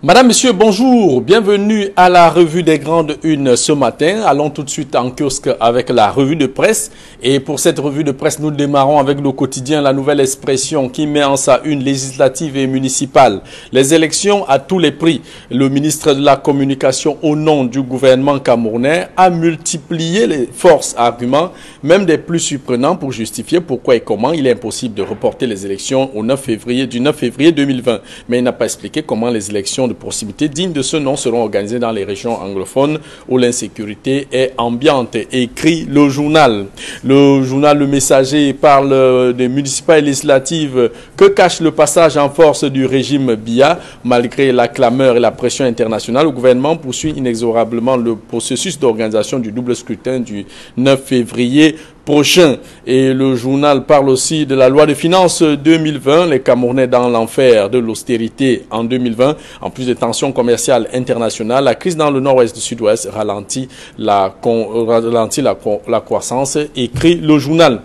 Madame, Monsieur, bonjour, bienvenue à la revue des grandes unes ce matin. Allons tout de suite en kiosque avec la revue de presse. Et pour cette revue de presse, nous démarrons avec le quotidien La Nouvelle Expression qui met en sa une législative et municipale. Les élections à tous les prix. Le ministre de la Communication au nom du gouvernement camerounais a multiplié les forces arguments, même des plus surprenants pour justifier pourquoi et comment il est impossible de reporter les élections au 9 février, du 9 février 2020. Mais il n'a pas expliqué comment les élections de proximité dignes de ce nom seront organisées dans les régions anglophones où l'insécurité est ambiante, écrit le journal. Le journal Le Messager parle des municipales et législatives. Que cache le passage en force du régime Biya? Malgré la clameur et la pression internationale, le gouvernement poursuit inexorablement le processus d'organisation du double scrutin du 9 février prochain. Et le journal parle aussi de la loi de finances 2020, les Camerounais dans l'enfer de l'austérité en 2020. En plus des tensions commerciales internationales, la crise dans le nord-ouest du sud-ouest ralentit la croissance, écrit le journal.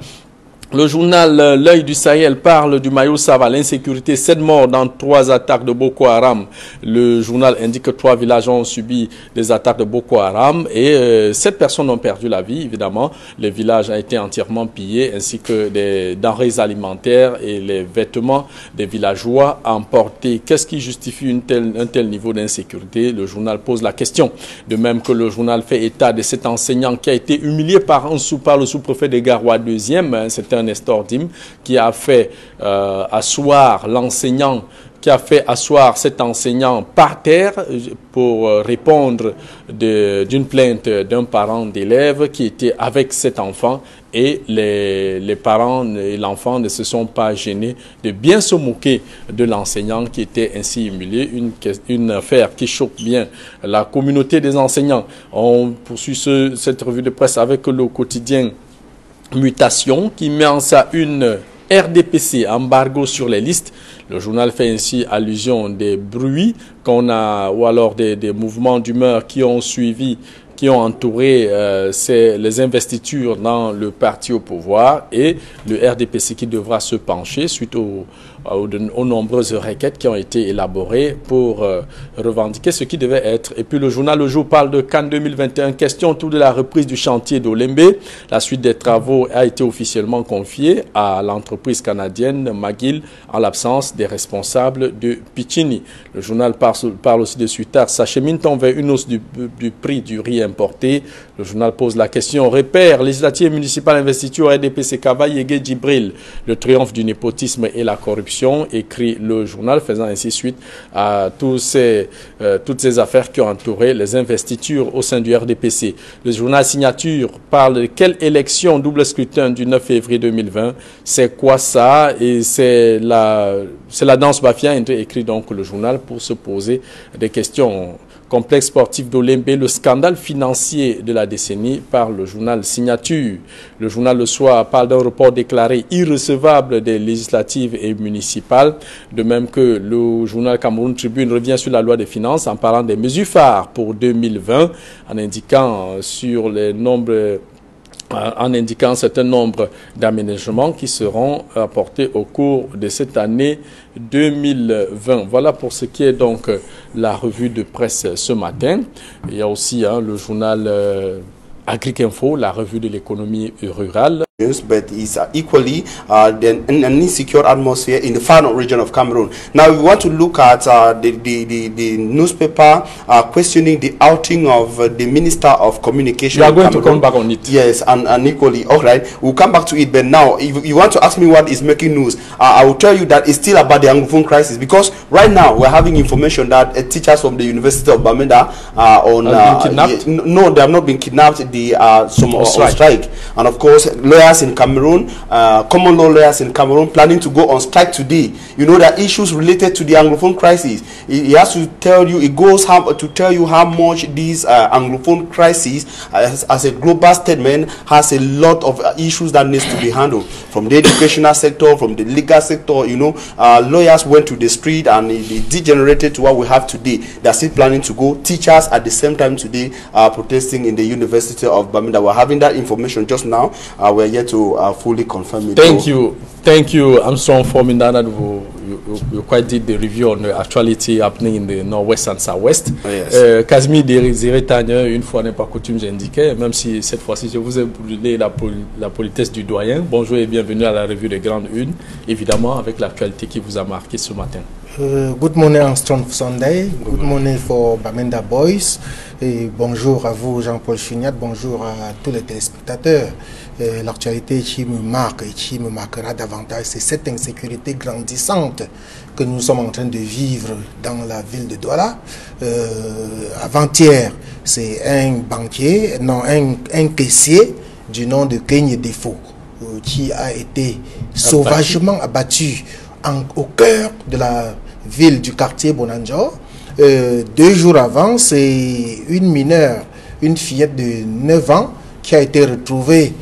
Le journal L'Œil du Sahel parle du Mayo Sava, l'insécurité, 7 morts dans 3 attaques de Boko Haram. Le journal indique que 3 villages ont subi des attaques de Boko Haram et 7 personnes ont perdu la vie, évidemment. Les villages ont été entièrement pillés ainsi que des denrées alimentaires et les vêtements des villageois emportés. Qu'est-ce qui justifie un tel niveau d'insécurité? Le journal pose la question. De même que le journal fait état de cet enseignant qui a été humilié par le sous-préfet de Garoua 2e, c'était Nestor Dim, qui a fait asseoir l'enseignant, qui a fait asseoir cet enseignant par terre pour répondre d'une plainte d'un parent d'élève qui était avec cet enfant, et les parents et l'enfant ne se sont pas gênés de bien se moquer de l'enseignant qui était ainsi humilié. Une affaire qui choque bien la communauté des enseignants. On poursuit cette revue de presse avec le quotidien Mutation qui met en sa une RDPC, embargo sur les listes. Le journal fait ainsi allusion des bruits qu'on a ou alors des mouvements d'humeur qui ont suivi, qui ont entouré les investitures dans le parti au pouvoir, et le RDPC qui devra se pencher suite aux nombreuses requêtes qui ont été élaborées pour revendiquer ce qui devait être. Et puis le journal Le Jour parle de Cannes 2021, question autour de la reprise du chantier d'Olembe. La suite des travaux a été officiellement confiée à l'entreprise canadienne McGill en l'absence des responsables de Pichini. Le journal parle aussi de Suitard. S'achemine-t-on vers une hausse du prix du riz importé? Le journal pose la question. Repère, législative et municipale, investiture RDPC, Kavaï Yege Djibril. Le triomphe du népotisme et la corruption, écrit le journal, faisant ainsi suite à toutes ces affaires qui ont entouré les investitures au sein du RDPC. Le journal Signature parle de quelle élection double scrutin du 9 février 2020. C'est quoi ça? Et c'est la danse bafia, écrit donc le journal, pour se poser des questions. Complexe sportif d'Olembe, le scandale financier de la décennie, par le journal Signature. Le journal Le Soir parle d'un report déclaré irrecevable des législatives et municipales, de même que le journal Cameroun Tribune revient sur la loi des finances en parlant des mesures phares pour 2020, en indiquant un certain nombre d'aménagements qui seront apportés au cours de cette année 2020. Voilà pour ce qui est donc la revue de presse ce matin. Il y a aussi le journal Agric-Info, la revue de l'économie rurale. But it's equally an insecure atmosphere in the far north region of Cameroon. Now, we want to look at the newspaper questioning the outing of the Minister of Communication. You are going to come back on it. Yes, and equally. All right, we'll come back to it. But now, if you want to ask me what is making news, I will tell you that it's still about the Anglophone crisis, because right now we're having information that teachers from the University of Bamenda are on. No, they have not been kidnapped. They are on strike, and of course, lawyers in Cameroon, common law lawyers in Cameroon, planning to go on strike today. You know, there are issues related to the Anglophone crisis. He has to tell you, it goes to tell you how much this Anglophone crisis, as a global statement, has a lot of issues that needs to be handled. From the educational sector, from the legal sector, you know, lawyers went to the street and it degenerated to what we have today. They are still planning to go. Teachers at the same time today are protesting in the University of Bamenda. We're having that information just now. We're yet to fully confirm it. Thank you, Armstrong, for Mindana. You quite did the review on the actuality happening in the Northwest and Southwest. Yes. Casimir Désiré-Tagna, une fois n'est pas coutume, j'indiquais, même si cette fois-ci je vous ai brûlé la politesse du doyen. Bonjour et bienvenue à la revue des Grandes Unes, évidemment avec l'actualité qui vous a marqué ce matin. Good morning, Armstrong Sunday. Good morning for Bamenda Boys. Et bonjour à vous, Jean-Paul Chignat. Bonjour à tous les téléspectateurs. L'actualité qui me marque et qui me marquera davantage, c'est cette insécurité grandissante que nous sommes en train de vivre dans la ville de Douala. Avant-hier, c'est un banquier, non, un caissier du nom de Kenye Defo qui a été sauvagement abattu au cœur de la ville du quartier Bonanjo. 2 jours avant, c'est une mineure, une fillette de 9 ans qui a été retrouvée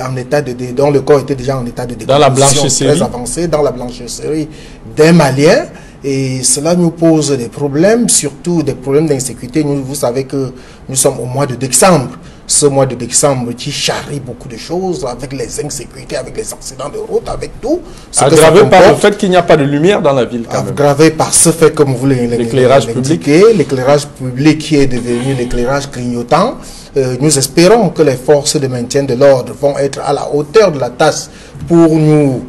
en état dont le corps était déjà en état de décomposition très avancé dans la blanchisserie d'un Malien. Et cela nous pose des problèmes, surtout des problèmes d'insécurité. Vous savez que nous sommes au mois de décembre. Ce mois de décembre qui charrie beaucoup de choses avec les insécurités, avec les accidents de route, avec tout. Aggravé par le fait qu'il n'y a pas de lumière dans la ville. Aggravé par ce fait, comme vous l'éclairage public. L'éclairage public qui est devenu l'éclairage clignotant. Nous espérons que les forces de maintien de l'ordre vont être à la hauteur de la tâche pour nous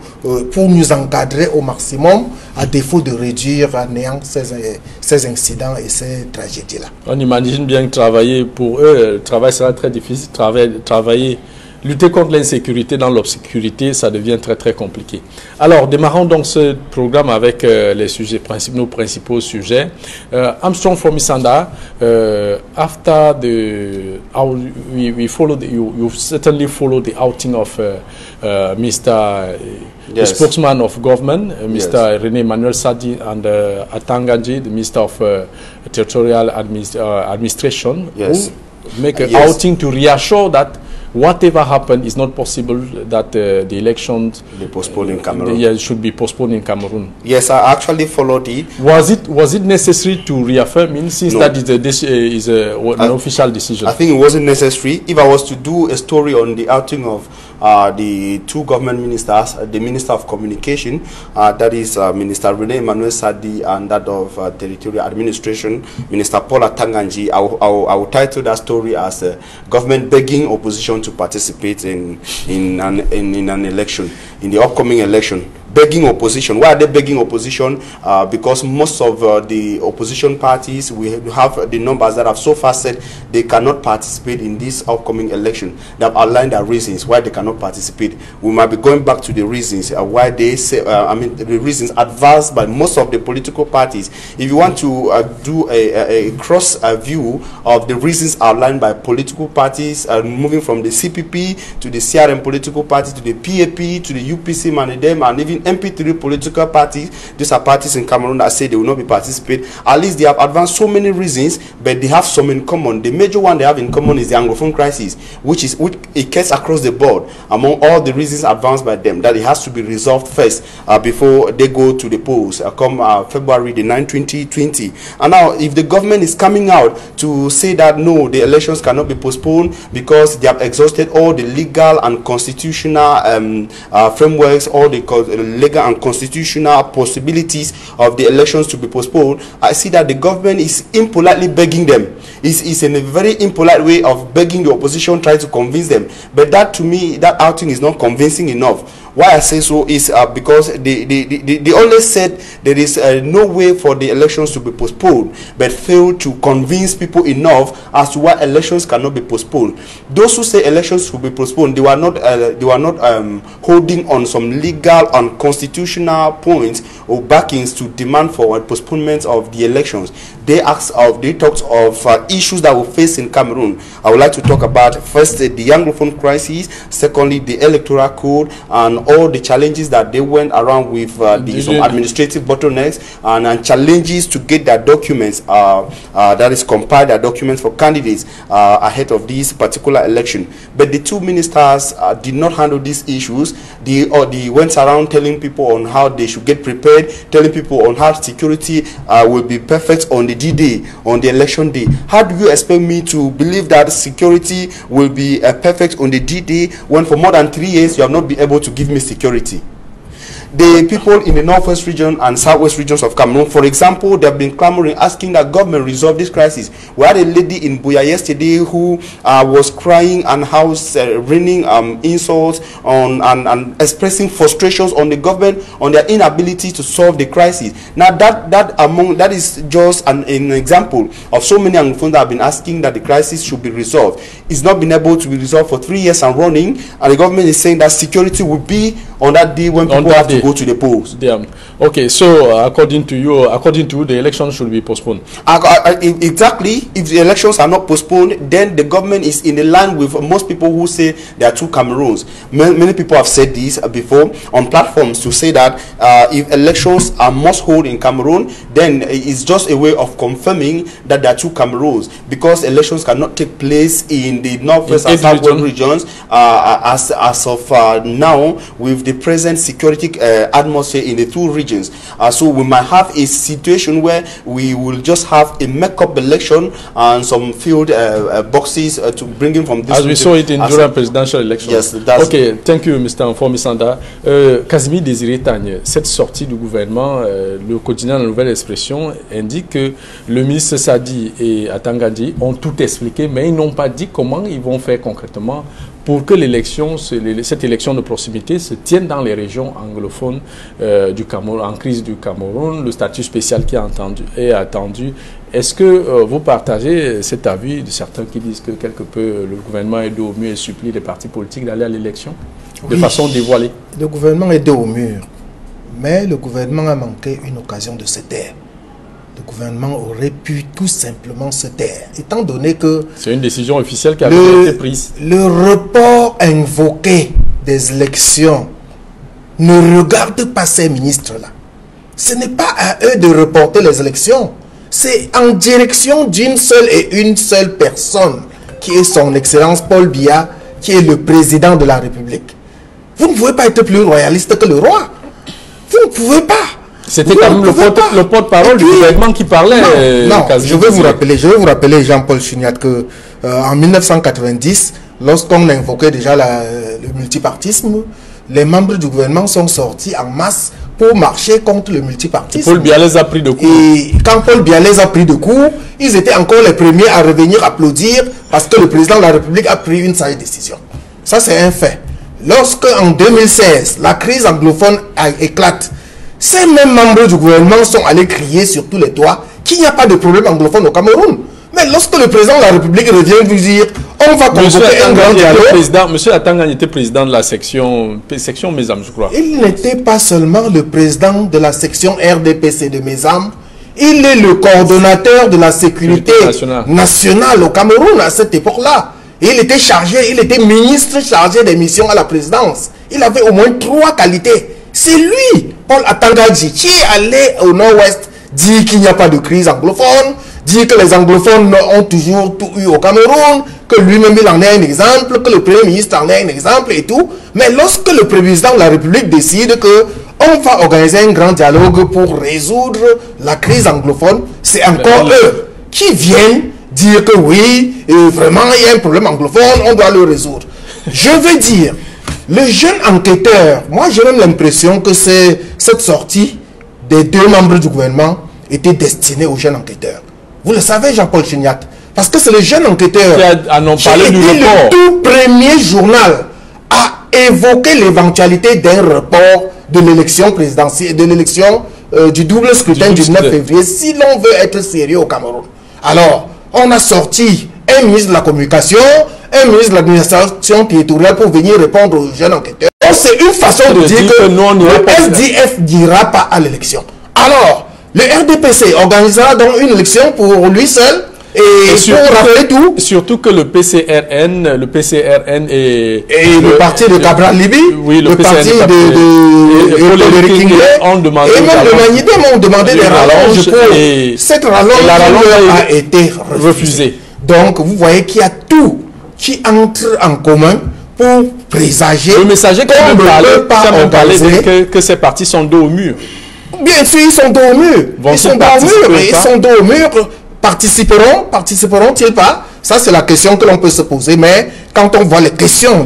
encadrer au maximum, à défaut de réduire à néant ces incidents et ces tragédies-là. On imagine bien que travailler pour eux, le travail sera très difficile. Lutter contre l'insécurité dans l'obscurité, ça devient très très compliqué. Alors, démarrons donc ce programme avec nos principaux sujets. Armstrong from Isanda, after we followed, you certainly followed the outing of Mr. The spokesman of government, Mr. René Emmanuel Sadi, and Atanganji, the Minister of Territorial Administration, who make an outing to reassure that whatever happened is not possible, that the elections should be postponed in Cameroon. Yes, I actually followed it. Was it necessary to reaffirm, since that is an official decision? I think it wasn't necessary. If I was to do a story on the outing of the 2 government ministers, the Minister of Communication, that is Minister René Emmanuel Sadi, and that of Territorial Administration, Minister Paul Atanganji, I will title that story as government begging opposition to participate in an election, in the upcoming election. Begging opposition. Why are they begging opposition? Because most of the opposition parties, we have the numbers that have so far said they cannot participate in this upcoming election. They have outlined their reasons why they cannot participate. We might be going back to the reasons why they say, the reasons advanced by most of the political parties. If you want to do a cross view of the reasons outlined by political parties, moving from the CPP to the CRM political party to the PAP to the UPC Manidem and even MP3 political parties, these are parties in Cameroon that say they will not be participating. At least they have advanced so many reasons, but they have some in common. The major one they have in common is the Anglophone crisis, which it cuts across the board among all the reasons advanced by them, that it has to be resolved first before they go to the polls come February the 9th, 2020. And now, if the government is coming out to say that no, the elections cannot be postponed because they have exhausted all the legal and constitutional frameworks, all the legal and constitutional possibilities of the elections to be postponed, I see that the government is impolitely begging them. It's in a very impolite way of begging the opposition, trying to convince them. But that, to me, that outing is not convincing enough. Why I say so is because they always said there is no way for the elections to be postponed, but failed to convince people enough as to why elections cannot be postponed. Those who say elections will be postponed, they were not holding on some legal and constitutional points or backings to demand for a postponement of the elections. They talked of issues that we face in Cameroon. I would like to talk about first the Anglophone crisis, secondly the electoral code, and all the challenges that they went around with some administrative bottlenecks and challenges to get their documents, that is compile their documents for candidates ahead of this particular election. But the 2 ministers did not handle these issues. They went around telling people on how they should get prepared ahead telling people on how security will be perfect on the D-Day, on the election day. How do you expect me to believe that security will be perfect on the D-Day when for more than 3 years you have not been able to give me security? The people in the northwest region and southwest regions of Cameroon, for example, they have been clamoring, asking that government resolve this crisis. We had a lady in Buea yesterday who was crying and house raining insults on and expressing frustrations on the government on their inability to solve the crisis. Now that is just an example of so many Anglophones that have been asking that the crisis should be resolved. It's not been able to be resolved for 3 years and running, and the government is saying that security will be on that day when people have to go to the polls. Damn. Okay, so according to you, the election should be postponed. Exactly. If the elections are not postponed, then the government is in the line with most people who say there are two Cameroons. Many people have said this before on platforms to say that if elections are must hold in Cameroon, then it's just a way of confirming that there are two Cameroons, because elections cannot take place in the northwest and southwest regions as of now with the present security atmosphere in the two regions. So we might have a situation where we will just have a make-up election and some field boxes to bring in from this as region. We saw it in during presidential election. Yes, that's okay, thank you, Mr. Nfomisanda. Casimir Désiré Tagne, cette sortie du gouvernement, le quotidien La Nouvelle Expression indique que le ministre Sadi et Atangadi ont tout expliqué, mais ils n'ont pas dit comment ils vont faire concrètement pour que cette élection de proximité se tienne dans les régions anglophones du Cameroun, en crise du Cameroun, le statut spécial qui est attendu. Est-ce que vous partagez cet avis de certains qui disent que quelque peu le gouvernement est dos au mur et supplie les partis politiques d'aller à l'élection de façon dévoilée? Le gouvernement est dos au mur, mais le gouvernement a manqué une occasion de se taire. Le gouvernement aurait pu tout simplement se taire, étant donné que... C'est une décision officielle qui avait été prise. Le report invoqué des élections ne regarde pas ces ministres-là. Ce n'est pas à eux de reporter les élections. C'est en direction d'une seule et une seule personne, qui est son Excellence Paul Biya, qui est le président de la République. Vous ne pouvez pas être plus royaliste que le roi. Vous ne pouvez pas. C'était quand même le porte-parole du gouvernement qui parlait. Non, je vais vous rappeler, Jean-Paul Chuniat, que en 1990, lorsqu'on invoquait déjà le multipartisme, les membres du gouvernement sont sortis en masse pour marcher contre le multipartisme. Paul Biya les a pris de coup. Et quand Paul Biya les a pris de coup, ils étaient encore les premiers à revenir applaudir parce que le président de la République a pris une sage décision. Ça, c'est un fait. Lorsque, en 2016, la crise anglophone éclate, ces mêmes membres du gouvernement sont allés crier sur tous les toits qu'il n'y a pas de problème anglophone au Cameroun. Mais lorsque le président de la République revient vous dire on va convoquer un grand dialogue... Monsieur Atangani était président de la section Mesam, je crois. Il n'était pas seulement le président de la section RDPC de Mesam, il est le coordonnateur de la sécurité nationale au Cameroun à cette époque-là. Il était ministre chargé des missions à la présidence. Il avait au moins 3 qualités. C'est lui, Paul Atangadi, qui est allé au nord-ouest, dit qu'il n'y a pas de crise anglophone, dit que les anglophones ont toujours tout eu au Cameroun, que lui-même il en est un exemple, que le premier ministre en est un exemple et tout. Mais lorsque le président de la République décide que on va organiser un grand dialogue pour résoudre la crise anglophone, c'est encore eux qui viennent dire que oui, vraiment il y a un problème anglophone, on doit le résoudre. Je veux dire, le jeune enquêteur, moi j'ai même l'impression que cette sortie des 2 membres du gouvernement était destinée au jeune enquêteur. Vous le savez, Jean-Paul Chignac, parce que c'est le jeune enquêteur qui a été le tout premier journal à évoquer l'éventualité d'un report de l'élection présidentielle, de l'élection du double scrutin du 9 février, si l'on veut être sérieux au Cameroun. Alors, on a sorti un ministre de la communication, un ministre de l'administration territoriale pour venir répondre aux jeunes enquêteurs. C'est une façon de dire que le SDF n'ira pas à l'élection. Alors, le RDPC organisera donc une élection pour lui seul et pour rappeler tout. Surtout que le PCRN et le parti de Cabral Libi, oui, le parti de Frédéric Kingley et même de Manidem ont demandé des rallonges pour cette rallonge a été refusée. Donc vous voyez qu'il y a tout qui entre en commun pour présager. Le messager quand même parlait que ces partis sont dos au mur. Bien sûr, ils sont dos au mur. Ils sont dos au mur. Participeront-ils pas? Ça, c'est la question que l'on peut se poser. Mais quand on voit les questions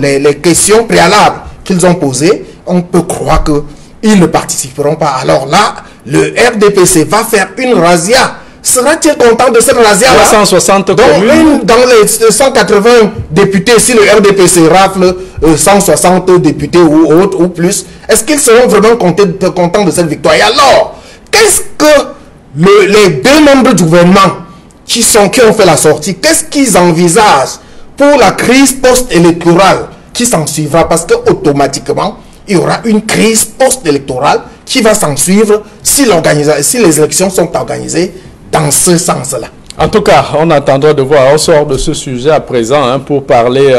préalables qu'ils ont posées, on peut croire qu'ils ne participeront pas. Alors là, le RDPC va faire une razzia. Sera-t-il content de cette razzia-là? 360 communes. Dans les 180 députés, si le RDPC rafle 160 députés ou autres ou plus, est-ce qu'ils seront vraiment contents de cette victoire? Et alors, qu'est-ce que les deux membres du gouvernement qui ont fait la sortie, qu'est-ce qu'ils envisagent pour la crise post-électorale qui s'en suivra? Parce que automatiquement, il y aura une crise post-électorale qui va s'en suivre si les élections sont organisées dans ce sens-là. En tout cas, on attendra de voir. On sort de ce sujet à présent pour parler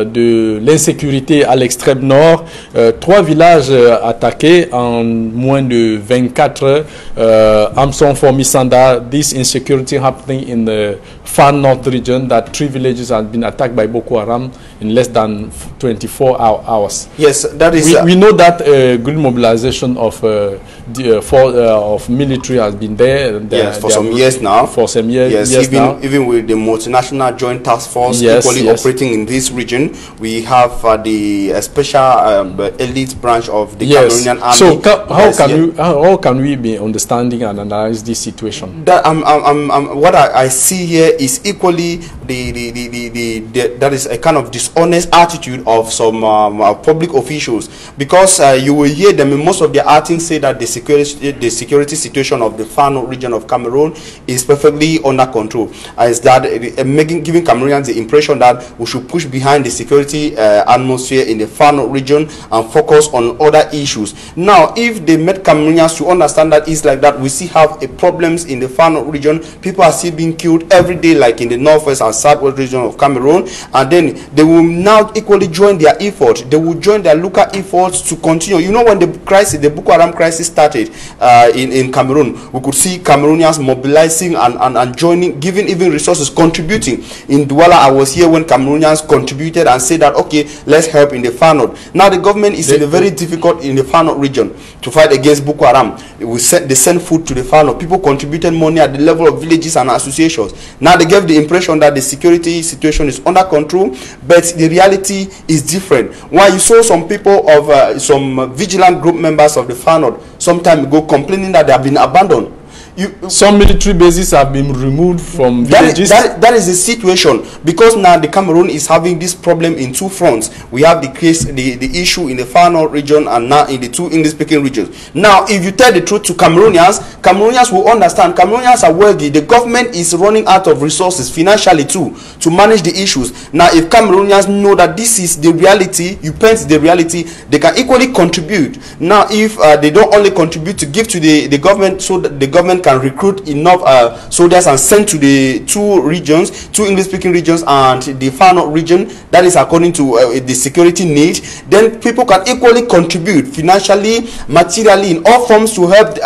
de l'insécurité à l'extrême nord. 3 villages attaqués en moins de 24 heures. Amson for Misanda, this insecurity happening in the far north region, that 3 villages have been attacked by Boko Haram in less than 24 hours. Yes, that is... We know that good mobilization of military has been there. Yes, for some years now. For some years. Yes, even with the multinational joint task force equally operating in this region, we have the special elite branch of the Cameroonian army. So how can we be understanding and analyze this situation? That what I see here is equally that is a kind of dishonest attitude of some public officials, because you will hear them in most of their outings say that the security situation of the far north region of Cameroon is perfectly under control. Is that giving Cameroonians the impression that we should push behind the security atmosphere in the far north region and focus on other issues. Now, if they met Cameroonians to understand that it's like that, we still have problems in the far north region. People are still being killed every day, like in the northwest and southwest region of Cameroon, and then they will now equally join their effort. They will join their local efforts to continue. You know, when the Boko Haram crisis started in Cameroon, we could see Cameroonians mobilizing and joining, giving even resources, contributing. In Douala, I was here when Cameroonians contributed and said that, okay, let's help in the far north. Now the government is in a very difficult in the far north region to fight against Boko Haram. They send food to the far north. People contributed money at the level of villages and associations. Now they gave the impression that the security situation is under control, but the reality is different. Why you saw some people of some vigilant group members of the far north some time ago complaining that they have been abandoned. Some military bases have been removed from villages. That is the situation, because now the Cameroon is having this problem in 2 fronts. We have the issue in the far north region and now in the 2 English-speaking regions. Now, if you tell the truth to Cameroonians will understand. Cameroonians are wealthy. The government is running out of resources financially too to manage the issues. Now, if Cameroonians know that this is the reality, you paint the reality, they can equally contribute. Now, if they don't only contribute to give to the government, so that the government can recruit enough soldiers and send to the 2 regions, 2 English-speaking regions and the far north region, that is according to the security need, then people can equally contribute financially, materially, in all forms to help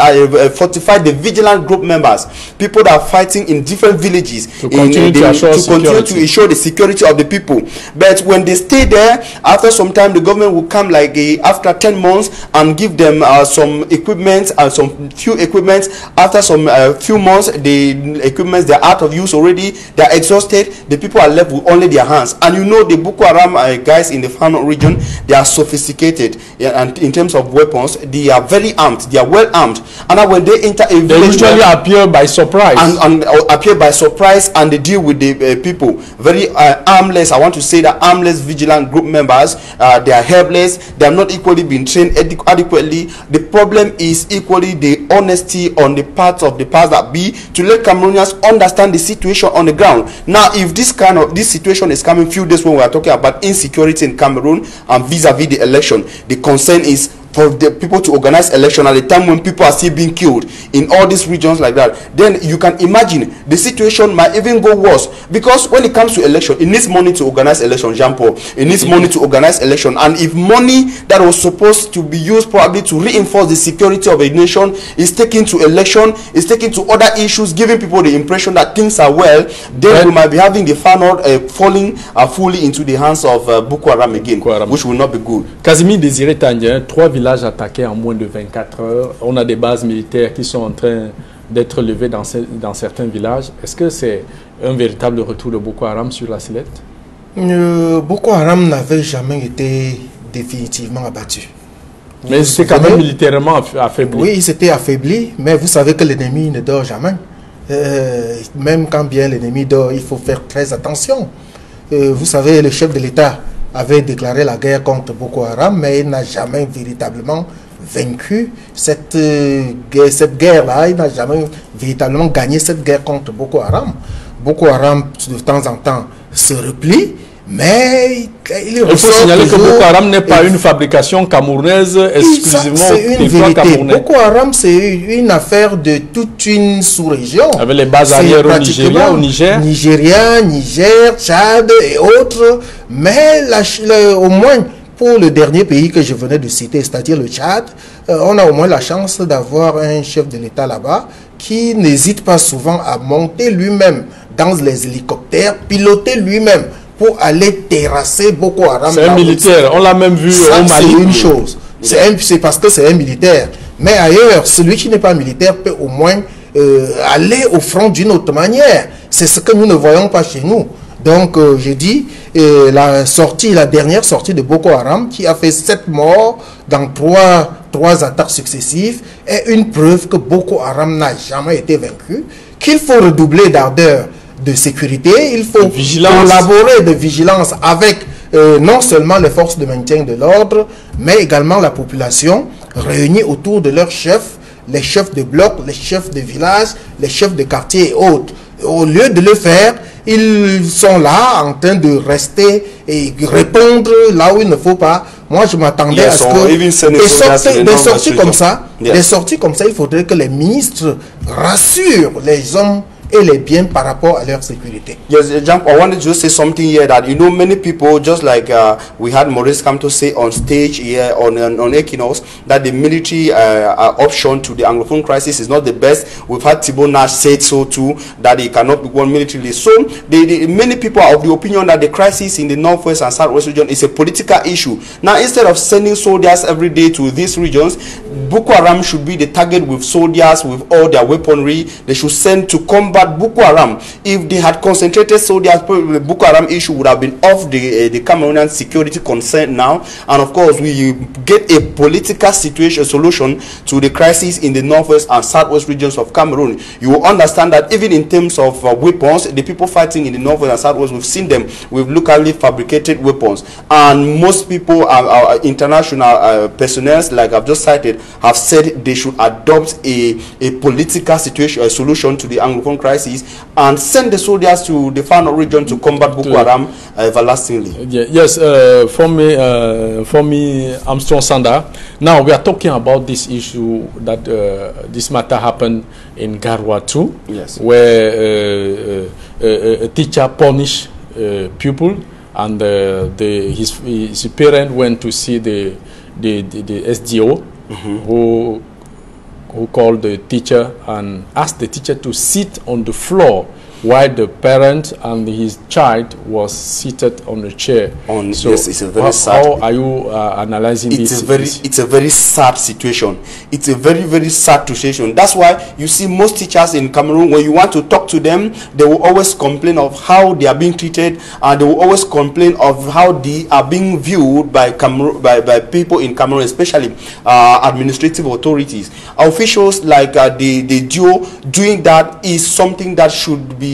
fortify the vigilant group members, people that are fighting in different villages to continue to ensure the security of the people. But when they stay there, after some time the government will come like after 10 months and give them some equipment and some few equipment. After some few months, the equipments, they're out of use already, they're exhausted, the people are left with only their hands. And you know, the Boko Haram guys in the far north region, they are sophisticated, and in terms of weapons, they are very armed, they are well armed. And when they enter a village, they usually appear by surprise and appear by surprise, and they deal with the people very armless. I want to say that armless vigilant group members, they are helpless, they have not equally been trained adequately. The problem is equally the honesty on the part of the powers that be to let Cameroonians understand the situation on the ground. Now, if this situation is coming few days when we are talking about insecurity in Cameroon and vis-a-vis the election, the concern is for the people to organize election at a time when people are still being killed in all these regions like that. Then you can imagine the situation might even go worse, because when it comes to election, it needs money to organize election, Jean-Paul. It needs money to organize election, and if money that was supposed to be used probably to reinforce the security of a nation is taken to election, is taken to other issues, giving people the impression that things are well, then we might be having the far north falling fully into the hands of Boko Haram again, which will not be good. Casimir Désiré Tandien, 3 villages attaqués en moins de 24 heures. On a des bases militaires qui sont en train d'être levées dans certains villages. Est-ce que c'est un véritable retour de Boko Haram sur la Silette? Boko Haram n'avait jamais été définitivement abattu. Mais c'est quand même militairement affaibli. Oui, il s'était affaibli, mais vous savez que l'ennemi ne dort jamais. Même quand bien l'ennemi dort, il faut faire très attention. Vous savez, le chef de l'État avait déclaré la guerre contre Boko Haram, mais il n'a jamais véritablement vaincu cette guerre-là. Il n'a jamais véritablement gagné cette guerre contre Boko Haram. Boko Haram, de temps en temps, se replie, mais il faut signaler que Boko Haram n'est pas une fabrication camerounaise exclusivement. C'est une vérité. Boko Haram, c'est une affaire de toute une sous-région. Avec les bases arrières au Nigeria, au Niger. Niger, Tchad et autres. Mais au moins, pour le dernier pays que je venais de citer, c'est-à-dire le Tchad, on a au moins la chance d'avoir un chef de l'État là-bas qui n'hésite pas souvent à monter lui-même dans les hélicoptères, piloter lui-même pour aller terrasser Boko Haram. C'est un militaire, on l'a même vu au Mali. C'est une chose, c'est parce que c'est un militaire. Mais ailleurs, celui qui n'est pas militaire peut au moins aller au front d'une autre manière. C'est ce que nous ne voyons pas chez nous. Donc, je dis, la dernière sortie de Boko Haram, qui a fait 7 morts dans trois attaques successives, est une preuve que Boko Haram n'a jamais été vaincu, qu'il faut redoubler d'ardeur de sécurité, il faut collaborer de vigilance avec non seulement les forces de maintien de l'ordre, mais également la population réunie autour de leurs chefs, les chefs de bloc, les chefs de village, les chefs de quartier et autres. Au lieu de le faire, ils sont là en train de rester et répondre là où il ne faut pas. Moi, je m'attendais à ce que des sorties comme ça, il faudrait que les ministres rassurent les hommes et les biens par rapport à leur sécurité. Yes, Jump, I wanted to just say something here that, you know, many people, just like we had Maurice come to say on stage here on Equinox, that the military option to the Anglophone crisis is not the best. We've had Thibault Nash said so too, that it cannot be won militarily. So many people are of the opinion that the crisis in the northwest and southwest region is a political issue. Now, instead of sending soldiers every day to these regions, Boko Haram should be the target with soldiers, with all their weaponry. They should send to combat Boko Haram. If they had concentrated soldiers, the Boko Haram issue would have been off the Cameroonian security concern now. And of course, we get a political solution to the crisis in the northwest and southwest regions of Cameroon. You will understand that even in terms of weapons, the people fighting in the northwest and southwest, we've seen them with locally fabricated weapons. And most people, our international personnel, like I've just cited, have said they should adopt a political solution to the Anglophone crisis and send the soldiers to the Far North region to combat Boko Haram everlastingly. Yes, for me, Armstrong Sanda. Now we are talking about this issue that this matter happened in Garwa too, yes, where a teacher punished pupil, and his parent went to see the SDO, who called the teacher and asked the teacher to sit on the floor while the parent and his child was seated on a chair. So yes, it's a very sad. How are you analyzing this? It's a very sad situation. It's a very, very sad situation. That's why you see most teachers in Cameroon, when you want to talk to them, they will always complain of how they are being treated, and they will always complain of how they are being viewed by by people in Cameroon, especially administrative authorities. Officials like the DO doing that is something that should be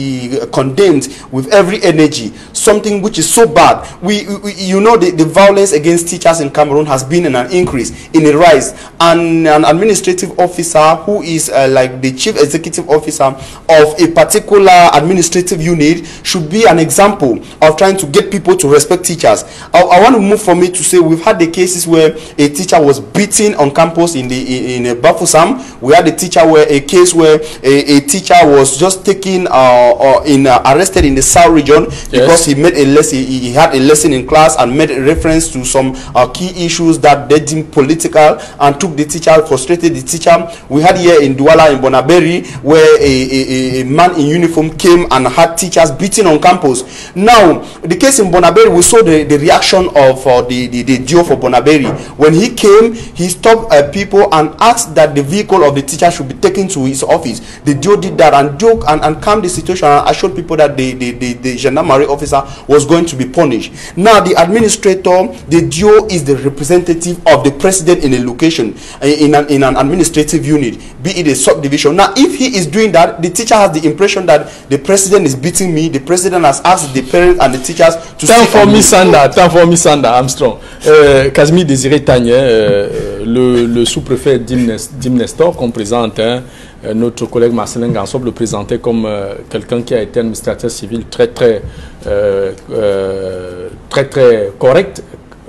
condemned with every energy, something which is so bad. You know, the violence against teachers in Cameroon has been in an increase, in a rise, and an administrative officer who is like the chief executive officer of a particular administrative unit should be an example of trying to get people to respect teachers. I want to move from it to say we've had the cases where a teacher was beaten on campus in Bafoussam. We had a case where a teacher was just taking arrested in the South region because he made a lesson. He had a lesson in class and made a reference to some key issues that they deemed political and took the teacher, frustrated the teacher. We had here in Douala in Bonaberi where a man in uniform came and had teachers beating on campus. Now the case in Bonaberi, we saw the reaction of the DO for Bonaberi. When he came, he stopped people and asked that the vehicle of the teacher should be taken to his office. The DO did that and joked and calmed the situation and assured people that the gendarmerie officer was going to be punished. Now the administrator, the DO is the representative of the president in a location, in an administrative unit, be it a subdivision. Now if he is doing that, the teacher has the impression that the president is beating me. The president has asked the parents and the teachers to Tant for Sanda Armstrong. Casimir Désiré Tagné, le sous-préfet d'Imnestor, qu'on présente, notre collègue Marcelin Gansop le présentait comme quelqu'un qui a été administrateur civil très correct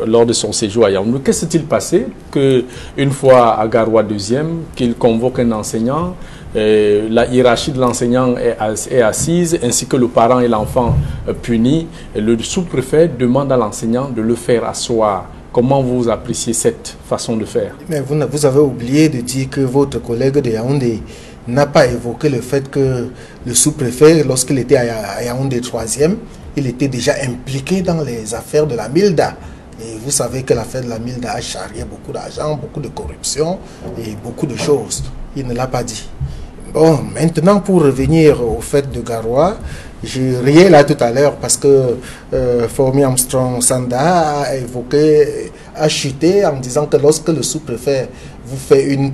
lors de son séjour à Yaoundé. Qu'est-ce qui s'est-il passé qu'une fois à Garoua 2e, qu'il convoque un enseignant, la hiérarchie de l'enseignant est assise, ainsi que le parent et l'enfant punis, et le sous-préfet demande à l'enseignant de le faire asseoir. Comment vous appréciez cette façon de faire? Mais vous avez oublié de dire que votre collègue de Yaoundé n'a pas évoqué le fait que le sous-préfet, lorsqu'il était à Yaoundé 3e, il était déjà impliqué dans les affaires de la Milda. Et vous savez que l'affaire de la Milda a charrié beaucoup d'argent, beaucoup de corruption et beaucoup de choses. Il ne l'a pas dit. Bon, maintenant pour revenir au fait de Garoua, je riais là tout à l'heure parce que Formi Armstrong Sanda a chuté en disant que lorsque le sous-préfet vous fait une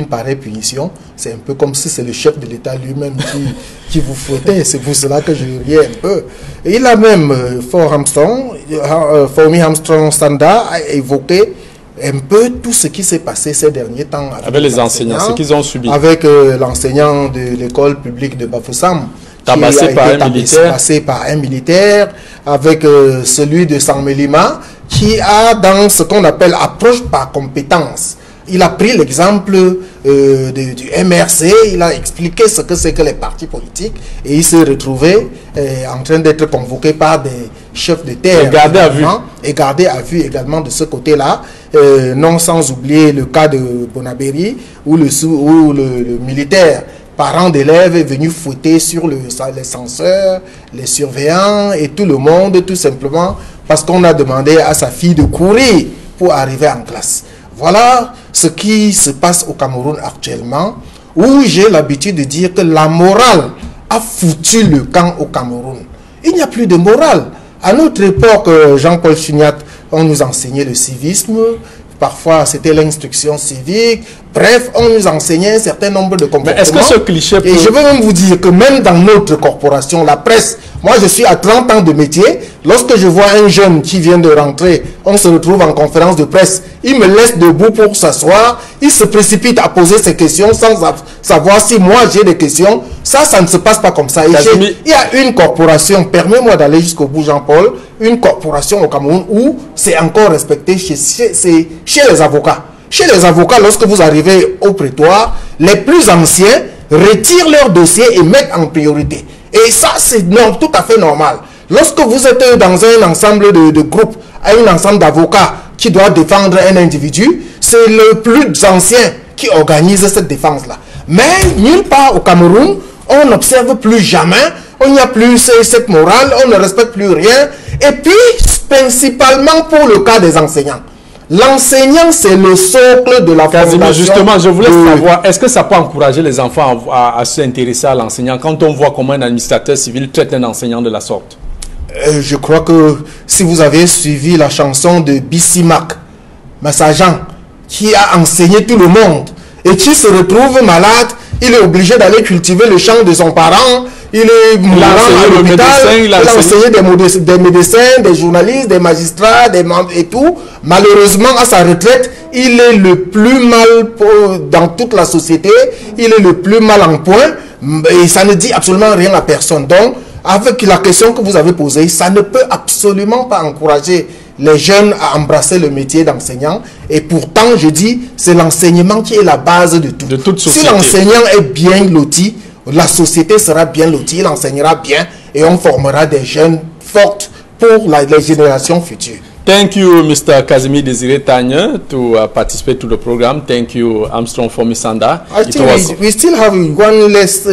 pareille punition, c'est un peu comme si c'est le chef de l'État lui-même qui vous fouettait. C'est pour cela que je riais un peu. Et il a même, Formi Armstrong Sanda a évoqué un peu tout ce qui s'est passé ces derniers temps avec les enseignants, ce qu'ils ont subi. Avec l'enseignant de l'école publique de Bafoussam, tabassé par un militaire, avec celui de Sanmelima, qui a dans ce qu'on appelle approche par compétence. Il a pris l'exemple du MRC, il a expliqué ce que c'est que les partis politiques et il s'est retrouvé en train d'être convoqué par des chefs de terre. Et gardé à vue également de ce côté-là, non sans oublier le cas de Bonaberi où le militaire parent d'élèves est venu fouetter sur les censeurs, les surveillants et tout le monde, tout simplement parce qu'on a demandé à sa fille de courir pour arriver en classe. Voilà ce qui se passe au Cameroun actuellement, où j'ai l'habitude de dire que la morale a foutu le camp au Cameroun. Il n'y a plus de morale. À notre époque, Jean-Paul Chuniat, on nous enseignait le civisme, parfois c'était l'instruction civique, bref, on nous enseignait un certain nombre de comportements. Mais est-ce que ce cliché Et je veux même vous dire que même dans notre corporation, la presse, moi je suis à 30 ans de métier, lorsque je vois un jeune qui vient de rentrer, on se retrouve en conférence de presse, il me laisse debout pour s'asseoir, il se précipite à poser ses questions sans savoir si moi j'ai des questions. Ça ne se passe pas comme ça. Et il y a une corporation, permets-moi d'aller jusqu'au bout Jean-Paul, une corporation au Cameroun où c'est encore respecté chez les avocats. Chez les avocats, lorsque vous arrivez au prétoire, les plus anciens retirent leur dossier et mettent en priorité. Et ça, c'est tout à fait normal. Lorsque vous êtes dans un ensemble de groupes, un ensemble d'avocats qui doit défendre un individu, c'est le plus ancien qui organise cette défense-là. Mais nulle part au Cameroun, on n'observe plus jamais, on n'y a plus cette morale, on ne respecte plus rien. Et puis, principalement pour le cas des enseignants. L'enseignant, c'est le socle de la formation. Justement, je voulais savoir, est-ce que ça peut encourager les enfants à s'intéresser à l'enseignant quand on voit comment un administrateur civil traite un enseignant de la sorte? Je crois que si vous avez suivi la chanson de Bissimack, Massajan, qui a enseigné tout le monde et qui se retrouve malade, il est obligé d'aller cultiver le champ de son parent. Il est mourant à l'hôpital, il a enseigné des médecins, des journalistes, des magistrats, et tout. Malheureusement, à sa retraite, il est le plus mal dans toute la société, il est le plus mal en point, et ça ne dit absolument rien à personne. Donc, avec la question que vous avez posée, ça ne peut absolument pas encourager les jeunes à embrasser le métier d'enseignant. Et pourtant, je dis, c'est l'enseignement qui est la base de tout. De toute société. Si l'enseignant est bien loti, la société sera bien lotie, l'enseignera bien et on formera des jeunes fortes pour les générations futures. Thank you, Mr. Casimir Desiré Tanya, to participate to the program. Thank you, Armstrong Fomisanda. I think we still have one less.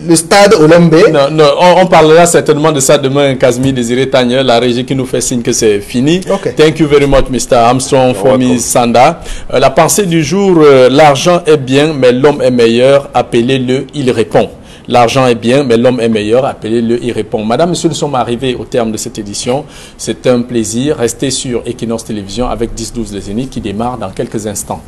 Le stade Olymbe. Non, on parlera certainement de ça demain, Casimir Desiré Tanya, la régie qui nous fait signe que c'est fini. Okay. Thank you very much, Mr. Armstrong Fomisanda. La pensée du jour, l'argent est bien, mais l'homme est meilleur, appelez-le, il répond. L'argent est bien, mais l'homme est meilleur. Appelez-le, il répond. Madame, Monsieur, nous sommes arrivés au terme de cette édition. C'est un plaisir. Restez sur Equinox Télévision avec 10-12 les Zéniths qui démarre dans quelques instants.